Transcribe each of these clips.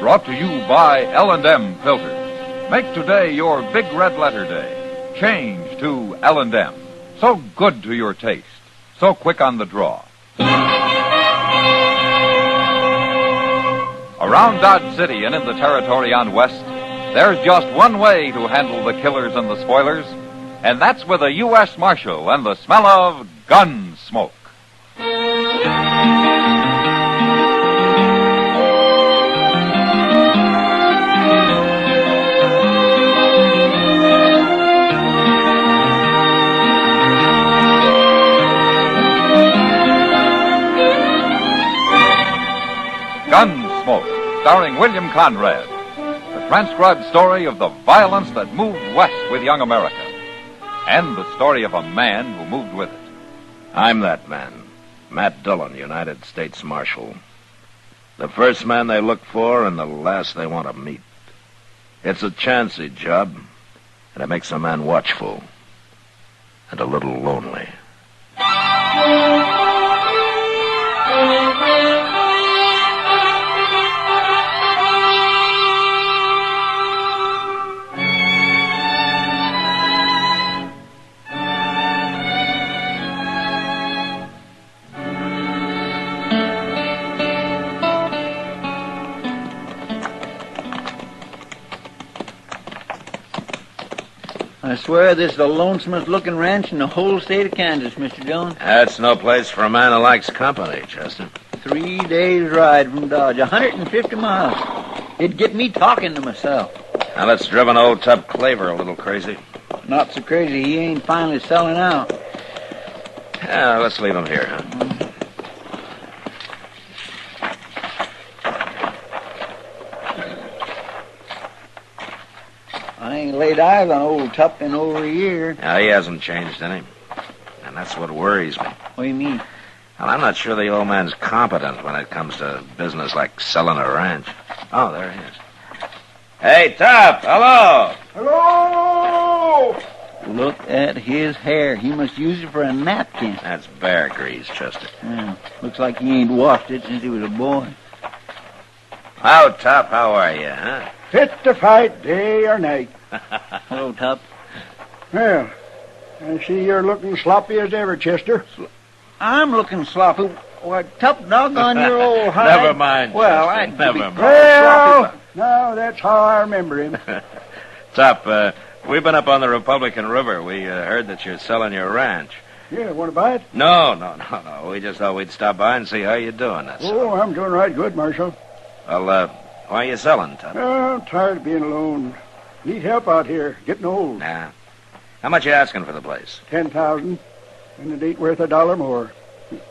Brought to you by L&M Filters. Make today your big red letter day. Change to L&M. So good to your taste. So quick on the draw. Around Dodge City and in the territory on West, there's just one way to handle the killers and the spoilers, and that's with a U.S. Marshal and the smell of Gunsmoke. Gunsmoke, starring William Conrad. The transcribed story of the violence that moved west with young America. And the story of a man who moved with it. I'm that man, Matt Dillon, United States Marshal. The first man they look for and the last they want to meet. It's a chancy job, and it makes a man watchful and a little lonely. I swear this is the lonesomest looking ranch in the whole state of Kansas, Mr. Jones. That's no place for a man who likes company, Chester. 3 days' ride from Dodge, 150 miles. It'd get me talking to myself. Now that's driven old Tub Claver a little crazy. Not so crazy he ain't finally selling out. Yeah, let's leave him here, huh? I ain't laid eyes on old Tup in over a year. Now, he hasn't changed any. And that's what worries me. What do you mean? Well, I'm not sure the old man's competent when it comes to business like selling a ranch. Oh, there he is. Hey, Tup, hello! Hello! Look at his hair. He must use it for a napkin. That's bear grease, Chester. Yeah, looks like he ain't washed it since he was a boy. Oh, Tup, how are you, huh? Fit to fight day or night. Hello, Tup. Well, I see you're looking sloppy as ever, Chester. I'm looking sloppy. Why, Tup, doggone your old hide. Never mind, Well, Chester, I never mind. Well, no, that's how I remember him. Tup, we've been up on the Republican River. We heard that you're selling your ranch. Yeah, want to buy it? No. We just thought we'd stop by and see how you're doing, that's all. Oh, I'm doing right good, Marshal. Well, why are you selling, Tup? Oh, I'm tired of being alone. Need help out here, getting old. Nah. How much you asking for the place? 10,000, and it ain't worth $1 more.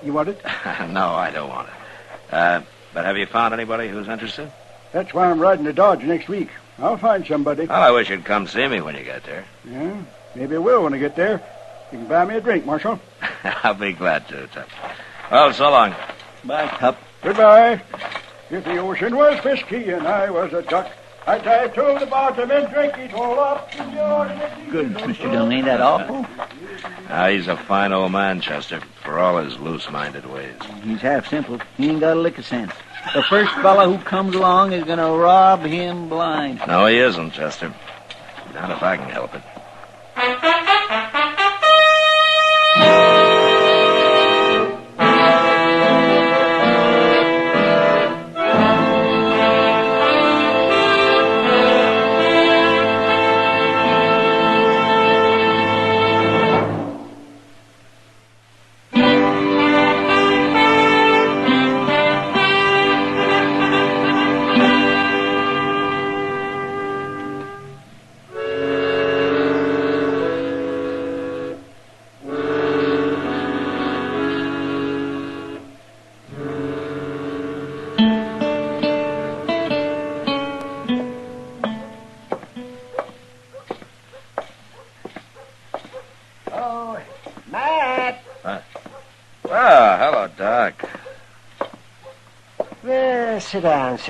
You want it? No, I don't want it. But have you found anybody who's interested? That's why I'm riding to Dodge next week. I'll find somebody. Well, I wish you'd come see me when you get there. Yeah, maybe I will when I get there. You can buy me a drink, Marshal. I'll be glad to, Tup. Well, so long. Bye, Tup. Goodbye. If the ocean was whiskey and I was a duck, I'd dive to the bottom and drink it all up. Goodness, Mr. Dillon, ain't that awful? He's a fine old man, Chester, for all his loose-minded ways. He's half simple. He ain't got a lick of sense. The first fella who comes along is going to rob him blind. No, he isn't, Chester. Not if I can help it. Hello, Doc. Sit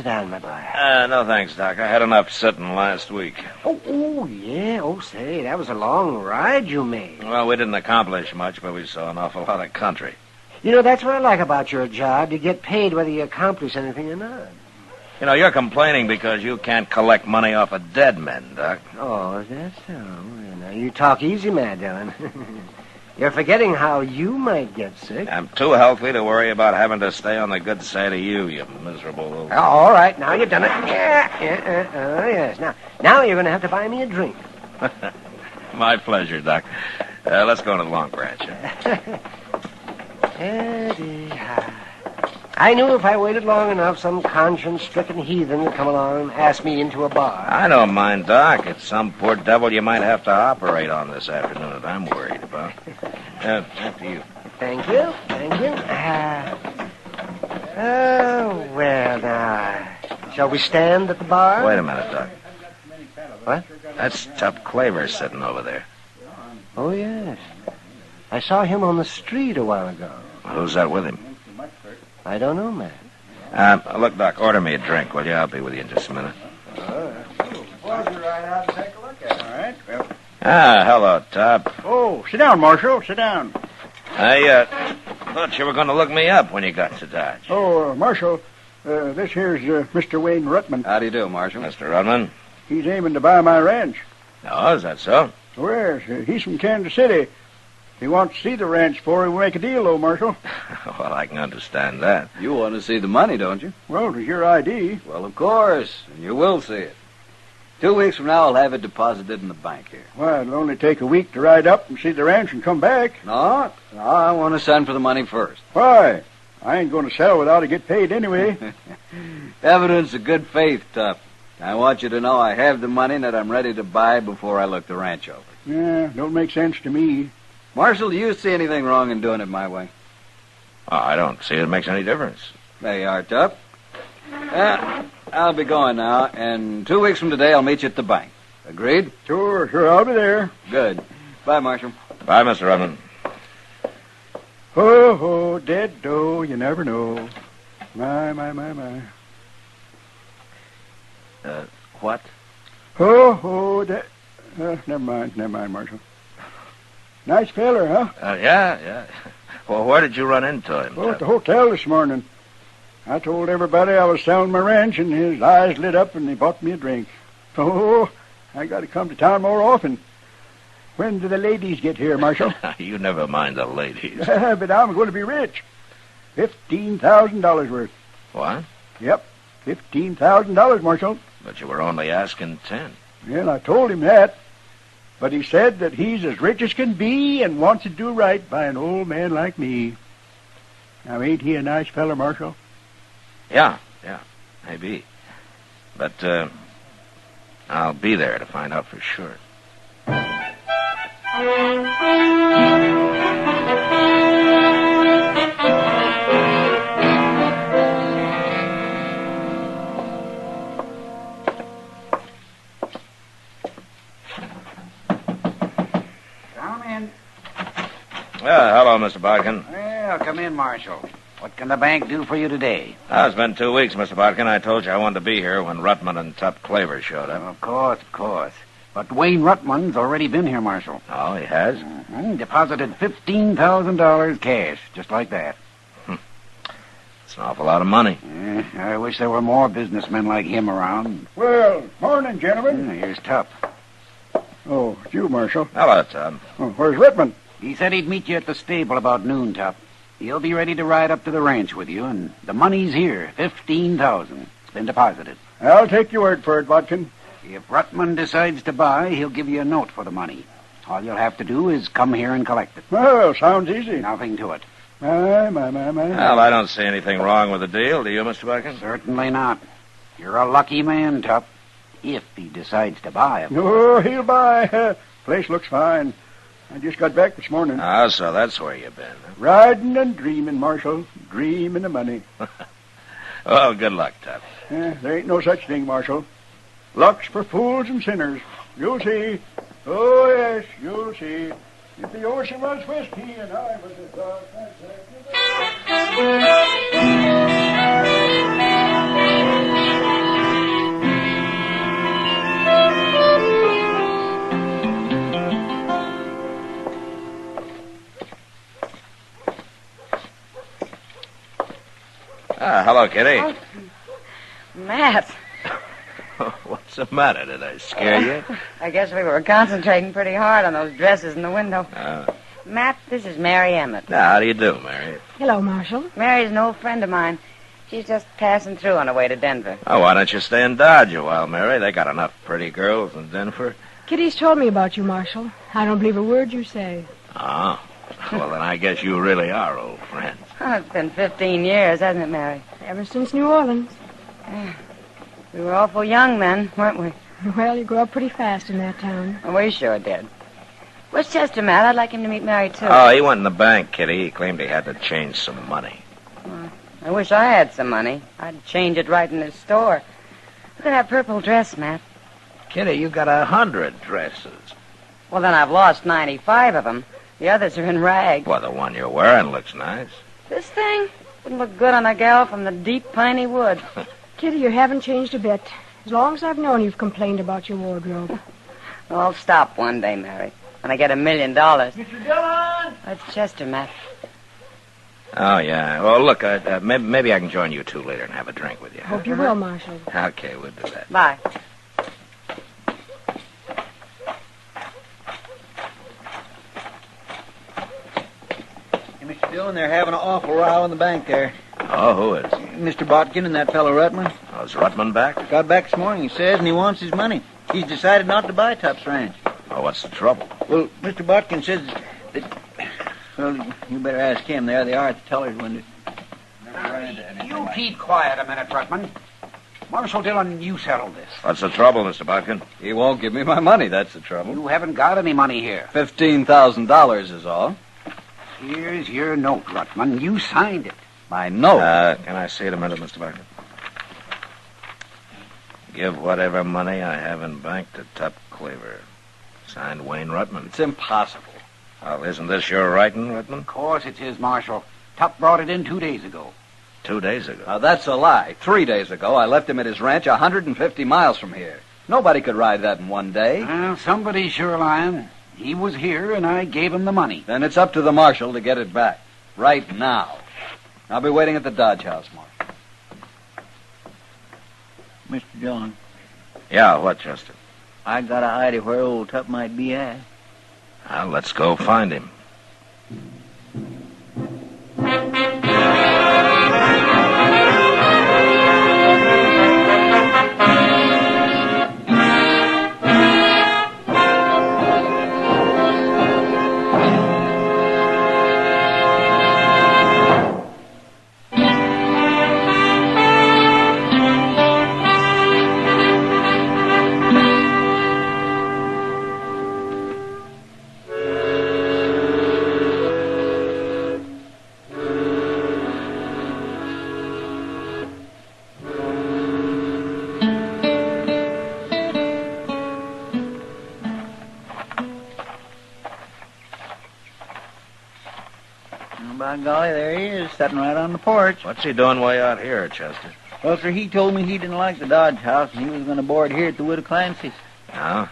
down, my boy. No thanks, Doc. I had enough sitting last week. Yeah. Say, that was a long ride you made. Well, we didn't accomplish much, but we saw an awful lot of country. You know, that's what I like about your job. You get paid whether you accomplish anything or not. You know, you're complaining because you can't collect money off of dead men, Doc. Oh, is that so? Well, now, you talk easy, Mad Dillon. You're forgetting how you might get sick. I'm too healthy to worry about having to stay on the good side of you miserable little... Oh, all right, now you've done it. Oh, yes. Now you're going to have to buy me a drink. My pleasure, Doc. Let's go to the Long Branch. I knew if I waited long enough, some conscience-stricken heathen would come along and ask me into a bar. I don't mind, Doc. It's some poor devil you might have to operate on this afternoon that I'm worried about. After you. Thank you. Oh, well, now, shall we stand at the bar? Wait a minute, Doc. What? That's Tup Claver sitting over there. Oh, yes. I saw him on the street a while ago. Who's that with him? I don't know, man. Look, Doc, order me a drink, will you? I'll be with you in just a minute. All right, well. Hello, Tup. Oh, sit down, Marshal. Sit down. I thought you were going to look me up when you got to Dodge. Oh, Marshal, this here's Mr. Wayne Ruttman. How do you do, Marshal? Mr. Rudman? He's aiming to buy my ranch. Oh, is that so? Where's he's from Kansas City. He wants to see the ranch before we make a deal, though, Marshal. Well, I can understand that. You want to see the money, don't you? Well, it was your ID. Well, of course, and you will see it. 2 weeks from now, I'll have it deposited in the bank here. Why, it'll only take a week to ride up and see the ranch and come back. No, I want to send for the money first. Why? I ain't going to sell without I get paid anyway. Evidence of good faith, Tup. I want you to know I have the money and that I'm ready to buy before I look the ranch over. Yeah, don't make sense to me. Marshal, do you see anything wrong in doing it my way? Oh, I don't see it makes any difference. There you are, Tup. I'll be going now, and 2 weeks from today I'll meet you at the bank. Agreed? Sure, I'll be there. Good. Bye, Marshal. Bye, Mr. Rudman. Ho, ho, dead doe, you never know. My. What? Ho, ho, dead... never mind, Marshal. Nice feller, huh? Yeah. Well, where did you run into him? Oh, at the hotel this morning. I told everybody I was selling my ranch, and his eyes lit up, and he bought me a drink. Oh, I got to come to town more often. When do the ladies get here, Marshal? You never mind the ladies. But I'm going to be rich. $15,000 worth. What? Yep, $15,000, Marshal. But you were only asking 10. Well, I told him that. But he said that he's as rich as can be and wants to do right by an old man like me. Now, ain't he a nice feller, Marshal? Yeah, maybe. But, I'll be there to find out for sure. Come in. Hello, Mr. Bodkin. Well, come in, Marshal. What can the bank do for you today? It's been 2 weeks, Mr. Bodkin. I told you I wanted to be here when Ruttman and Tup Claver showed up. Of course. But Wayne Ruttman's already been here, Marshal. Oh, he has? Mm-hmm. Deposited $15,000 cash, just like that. It's an awful lot of money. I wish there were more businessmen like him around. Well, morning, gentlemen. Here's Tup. Oh, it's you, Marshal. Hello, Tup. Oh, where's Ruttman? He said he'd meet you at the stable about noon, Tup. He'll be ready to ride up to the ranch with you, and the money's here, $15,000. It's been deposited. I'll take your word for it, Bodkin. If Ruttman decides to buy, he'll give you a note for the money. All you'll have to do is come here and collect it. Well, sounds easy. Nothing to it. My. Well, I don't see anything wrong with the deal. Do you, Mr. Bodkin? Certainly not. You're a lucky man, Tup. If he decides to buy, of course. Oh, he'll buy. Place looks fine. I just got back this morning. Ah, so that's where you've been. Huh? Riding and dreaming, Marshal. Dreaming of money. Well, good luck, Tup. There ain't no such thing, Marshal. Luck's for fools and sinners. You'll see. Oh, yes, you'll see. If the ocean was whiskey and I was a dog, Hello, Kitty. Matt. What's the matter? Did I scare you? I guess we were concentrating pretty hard on those dresses in the window. Uh, Matt, this is Mary Emmett. now, how do you do, Mary? Hello, Marshal. Mary's an old friend of mine. She's just passing through on her way to Denver. Oh, why don't you stay in Dodge a while, Mary? They got enough pretty girls in Denver. Kitty's told me about you, Marshal. I don't believe a word you say. Oh. Well, then I guess you really are old friends. Oh, it's been 15 years, hasn't it, Mary? Ever since New Orleans. We were awful young then, weren't we? Well, you grew up pretty fast in that town. We sure did. Where's Chester, Matt? I'd like him to meet Mary, too. Oh, he went in the bank, Kitty. He claimed he had to change some money. I wish I had some money. I'd change it right in his store. Look at that purple dress, Matt. Kitty, you got 100 dresses. Well, then I've lost 95 of them. The others are in rags. Well, the one you're wearing looks nice. This thing wouldn't look good on a gal from the deep piney wood. Kitty, you haven't changed a bit. As long as I've known you've complained about your wardrobe. Well, I'll stop one day, Mary, when I get $1 million. Mr. Dillon! That's Chester, Matt. Oh, yeah. Well, look, maybe I can join you two later and have a drink with you. Hope you will, Marshal. Okay, we'll do that. Bye. Hey, Mr. Dillon, they're having an awful row in the bank there. Oh, who is? Mr. Botkin and that fellow Rutman. Oh, is Rutman back? Got back this morning, he says, and he wants his money. He's decided not to buy Tup's ranch. Oh, what's the trouble? Well, Mr. Botkin says that... Well, you better ask him. There they are at the teller's window. You keep quiet a minute, Rutman. Marshal Dillon, you settle this. What's the trouble, Mr. Botkin? He won't give me my money, that's the trouble. You haven't got any money here. $15,000 is all. Here's your note, Rutman. You signed it. My note. Can I see it a minute, Mr. Botkin? Give whatever money I have in bank to Tup Claver. Signed, Wayne Rutman. It's impossible. Well, isn't this your writing, Rutman? Of course it's his, Marshal. Tup brought it in 2 days ago. 2 days ago. Now, that's a lie. 3 days ago, I left him at his ranch 150 miles from here. Nobody could ride that in one day. Well, somebody's sure lying. He was here, and I gave him the money. Then it's up to the marshal to get it back. Right now. I'll be waiting at the Dodge House, Marshal. Mr. Dillon, Yeah, what, Chester? I got an idea where old Tup might be at. Well, let's go find him. By golly, there he is, sitting right on the porch. What's he doing way out here, Chester? Well, sir, he told me he didn't like the Dodge House, and he was going to board here at the Wood of Clancy's. No?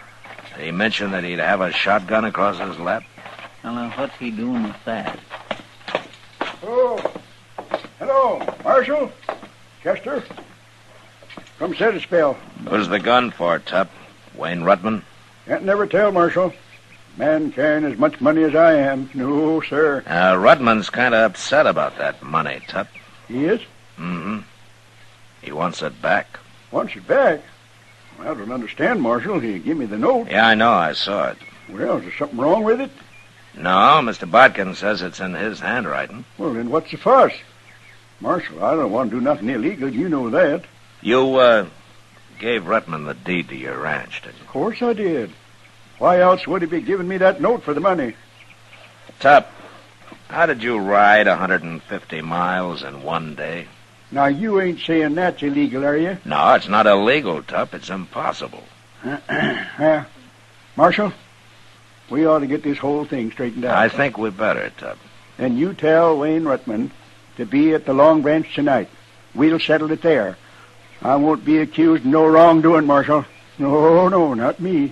Did he mention that he'd have a shotgun across his lap? Well, now, what's he doing with that? Oh, hello, Marshal, Chester. Come sit a spell. Who's the gun for, Tup? Wayne Rutman? Can't never tell, Marshal. Man carrying as much money as I am. No, sir. Rutman's kind of upset about that money, Tup. He is? Mm-hmm. He wants it back. Wants it back? Well, I don't understand, Marshal. He gave me the note. Yeah, I know. I saw it. Well, is there something wrong with it? No, Mr. Botkin says it's in his handwriting. Well, then what's the fuss? Marshal, I don't want to do nothing illegal. You know that. You, gave Rutman the deed to your ranch, didn't you? Of course I did. Why else would he be giving me that note for the money? Tup, how did you ride 150 miles in one day? Now, you ain't saying that's illegal, are you? No, it's not illegal, Tup. It's impossible. Marshal, we ought to get this whole thing straightened out. I think we better, Tup. And you tell Wayne Rutman to be at the Long Branch tonight. We'll settle it there. I won't be accused of no wrongdoing, Marshal. No, not me.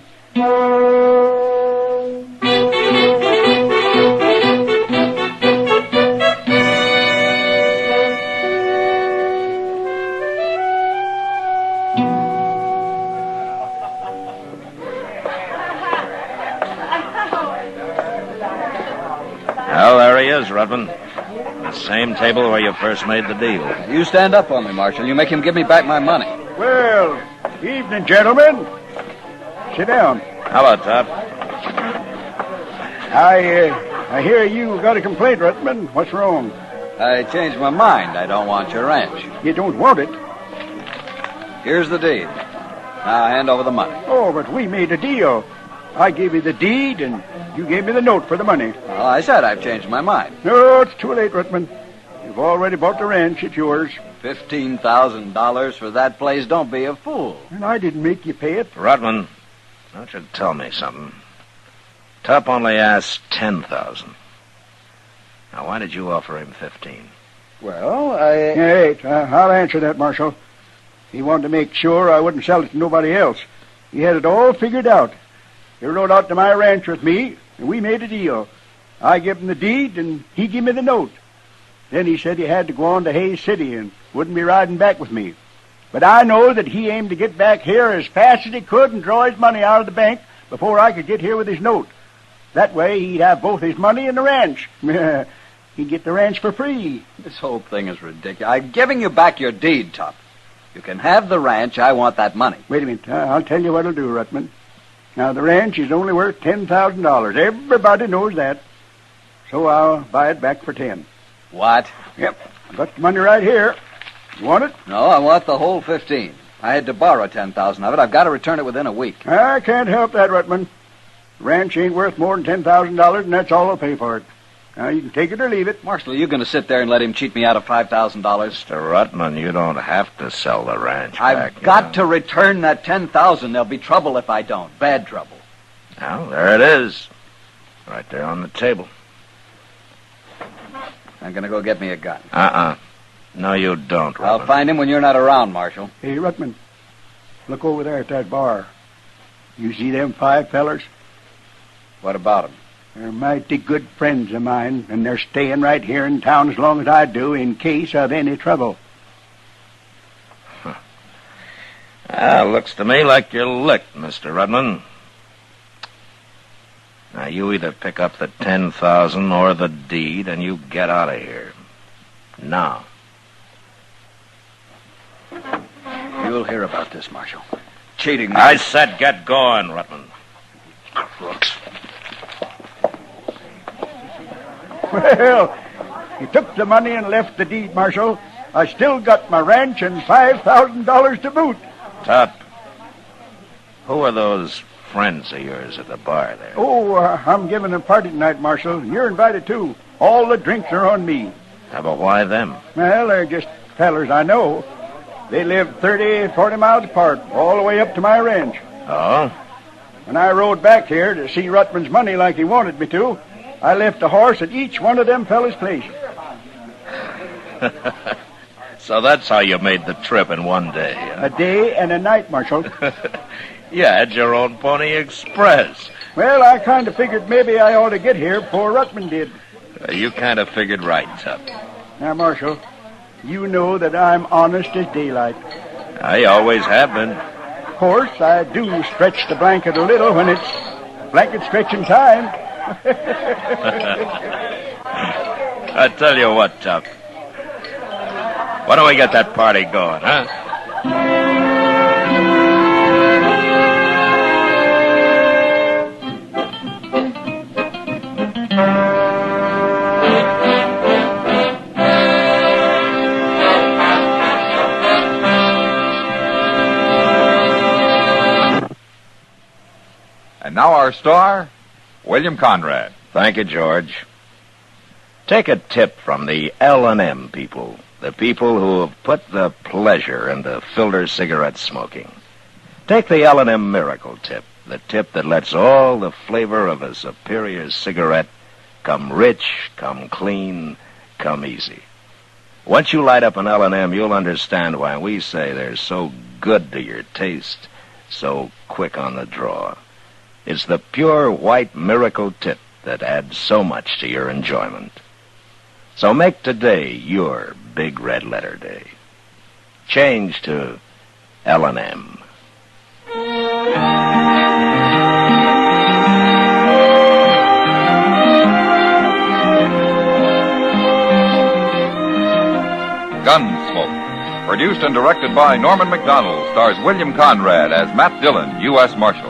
Well, there he is, Rudman. The same table where you first made the deal. You stand up for me, Marshal. You make him give me back my money. Well, evening, gentlemen. Sit down. Hello, Top. I hear you got a complaint, Rutman. What's wrong? I changed my mind. I don't want your ranch. You don't want it? Here's the deed. Now hand over the money. Oh, but we made a deal. I gave you the deed, and you gave me the note for the money. Well, I said I've changed my mind. No, it's too late, Rutman. You've already bought the ranch. It's yours. $15,000 for that place. Don't be a fool. And I didn't make you pay it. Rudman, don't you tell me something. Top only asked $10,000. Now, why did you offer him $15,000? Well, Hey, I'll answer that, Marshal. He wanted to make sure I wouldn't sell it to nobody else. He had it all figured out. He rode out to my ranch with me, and we made a deal. I gave him the deed, and he gave me the note. Then he said he had to go on to Hayes City and wouldn't be riding back with me. But I know that he aimed to get back here as fast as he could and draw his money out of the bank before I could get here with his note. That way he'd have both his money and the ranch. He'd get the ranch for free. this whole thing is ridiculous. I'm giving you back your deed, Top. You can have the ranch. I want that money. Wait a minute. I'll tell you what I'll do, Rutman. Now, the ranch is only worth $10,000. Everybody knows that. So I'll buy it back for 10. What? Yep. I've got the money right here. You want it? No, I want the whole 15. I had to borrow 10,000 of it. I've got to return it within a week. I can't help that, Rutman. The ranch ain't worth more than $10,000, and that's all I'll pay for it. Now, you can take it or leave it. Marshal, are you going to sit there and let him cheat me out of $5,000? Mr. Rutman, you don't have to sell the ranch back. I've got to return that $10,000. There'll be trouble if I don't. Bad trouble. Well, there it is. Right there on the table. I'm going to go get me a gun. No, you don't, Rutman. I'll find him when you're not around, Marshal. Hey, Rutman, look over there at that bar. You see them 5 fellers? What about him? They're mighty good friends of mine, and they're staying right here in town as long as I do in case of any trouble. Looks to me like you're licked, Mr. Rudman. Now, you either pick up the $10,000 or the deed, and you get out of here. Now. You'll hear about this, Marshal. Cheating me. I said get going, Rutman. Crooks. Well, he took the money and left the deed, Marshal. I still got my ranch and $5,000 to boot. Top, who are those friends of yours at the bar there? Oh, I'm giving a party tonight, Marshal. You're invited, too. All the drinks are on me. But why them? Well, they're just fellers I know. They live 30, 40 miles apart, all the way up to my ranch. Oh? When I rode back here to see Rutman's money like he wanted me to, I left a horse at each one of them fellas' place. So that's how you made the trip in one day, huh? A day and a night, Marshal. You had your own Pony Express. Well, I kind of figured maybe I ought to get here before Rutman did. You kind of figured right, Tup. Now, Marshal, you know that I'm honest as daylight. I always have been. Of course, I do stretch the blanket a little when it's blanket stretching time. I tell you what, Tup. Why don't we get that party going, huh? And now our star, William Conrad. Thank you, George. Take a tip from the L&M people, the people who have put the pleasure into filter cigarette smoking. Take the L&M Miracle tip, the tip that lets all the flavor of a superior cigarette come rich, come clean, come easy. Once you light up an L&M, you'll understand why we say they're so good to your taste, so quick on the draw. It's the pure white Miracle tip that adds so much to your enjoyment. So make today your big red letter day. Change to L&M. Produced and directed by Norman McDonald, stars William Conrad as Matt Dillon, U.S. Marshal.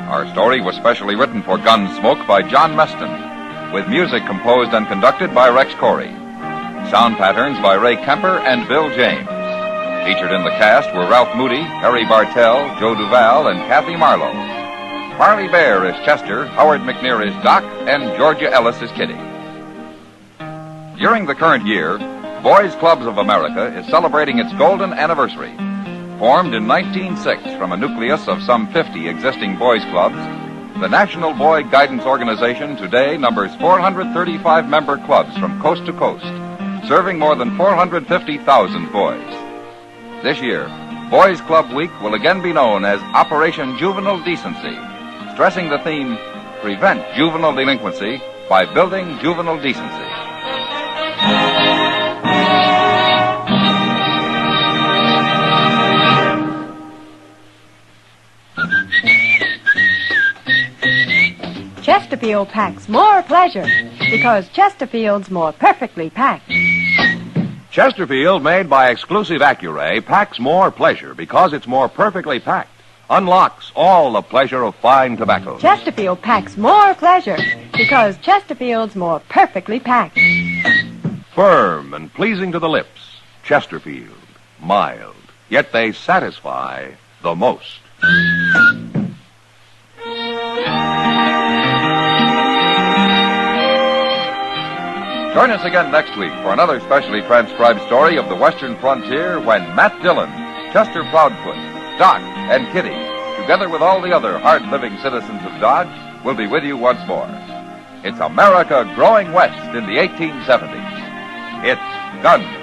Our story was specially written for Gunsmoke by John Meston, with music composed and conducted by Rex Corey. Sound patterns by Ray Kemper and Bill James. Featured in the cast were Ralph Moody, Harry Bartell, Joe Duval, and Kathy Marlowe. Marley Bear is Chester, Howard McNear is Doc, and Georgia Ellis is Kitty. During the current year, Boys Clubs of America is celebrating its golden anniversary. Formed in 1906 from a nucleus of some 50 existing boys' clubs, the National Boy Guidance Organization today numbers 435 member clubs from coast to coast, serving more than 450,000 boys. This year, Boys Club Week will again be known as Operation Juvenile Decency, stressing the theme, Prevent Juvenile Delinquency by Building Juvenile Decency. Chesterfield packs more pleasure because Chesterfield's more perfectly packed. Chesterfield, made by exclusive Accuray, packs more pleasure because it's more perfectly packed. Unlocks all the pleasure of fine tobacco. Chesterfield packs more pleasure because Chesterfield's more perfectly packed. Firm and pleasing to the lips. Chesterfield. Mild. Yet they satisfy the most. Join us again next week for another specially transcribed story of the Western frontier when Matt Dillon, Chester Proudfoot, Doc, and Kitty, together with all the other hard-living citizens of Dodge, will be with you once more. It's America growing west in the 1870s. It's Gunsmoke.